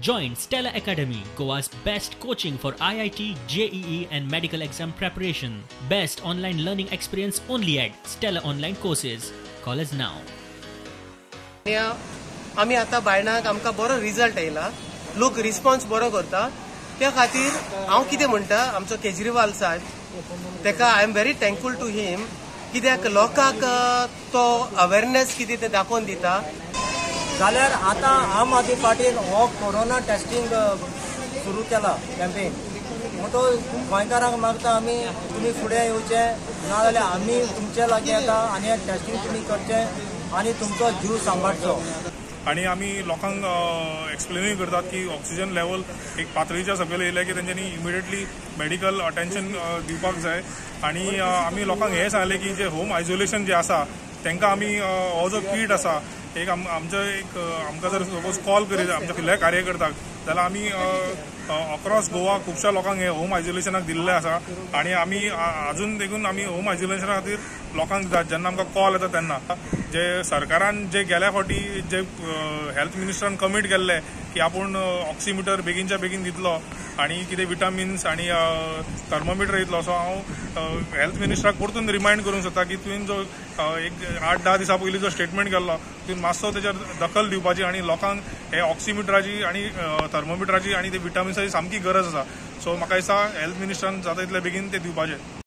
Join Stella Academy, Goa's best coaching for IIT, JEE and medical exam preparation. Best online learning experience only at Stella Online Courses. Call us now. आम्ही आता बायणाक आमकां बरो result येयला, लोक response बरो करता, त्या खातीर हांव कितें म्हणटा आमचो केजरीवाल साहेब तेका I am very thankful to him, कित्याक लोकांक तो अवेरनेस कितें ते दाखोवन दिता. जाल्यार आतां आम आदमी पार्टीन हो कोरोना टेस्टिंग सुरू केला कॅम्पेन. तो गोंयकारांक मागता आमी तुमी फुडें येवचें, नाजाल्यार आमी तुमचे लागीं येता आनी हें टेस्टिंग तुमी करचें आनी तुमचो जीव सांबाळचो. आणि आम्ही लोकांक एक्सप्लेनूय करतात की ऑक्सिजन लेवल एक पातळीच्या सकयल येयले की तेंच्यांनी इमिडिएटली मेडिकल अटेन्शन दिवपाक जाय. आणि आमी लोकांक हें सांगलें की जे होम आयसोलेशन जे आसा तांकां आमी हो जो किट आसा एक आमकां जर सपोज कॉल करीत आमच्या खंयच्याय कार्यकर्त्याक जाल्यार आमी अक्रॉस गोवा खुबश्या लोकांक हे होम आयसोलेशनाक दिल्ले आसा. आणि आमी अजून देखून आमी होम आयसोलेशना खातीर लोकांक जेन्ना आमकां कॉल येता तेन्ना जे सरकारान जे गेल्या फावटी जे हेल्थ मिनिस्टरान कमीट केल्ले की आपूण ऑक्सिमिटर बेगीनच्या बेगीन दितलो आणि कितें विटामिन्स आणि थर्मोमिटर दितलो. सो हांव हेल्थ मिनिस्टराक परतून रिमाइंड करूंक सोदता की तुवें जो एक 8-10 दिसां पयलीं जो स्टेटमेंट केल्लो तुवें मातसो तेचेर दखल दिवपाची आणि लोकांक हे ऑक्सिमिटराची आणि थर्मोमिटराची आणि ते विटामिन्साची सामकी गरज आसा. सो म्हाका दिसता हेल्थ मिनिस्टरान जाता तितले बेगीन ते दिवपाचे.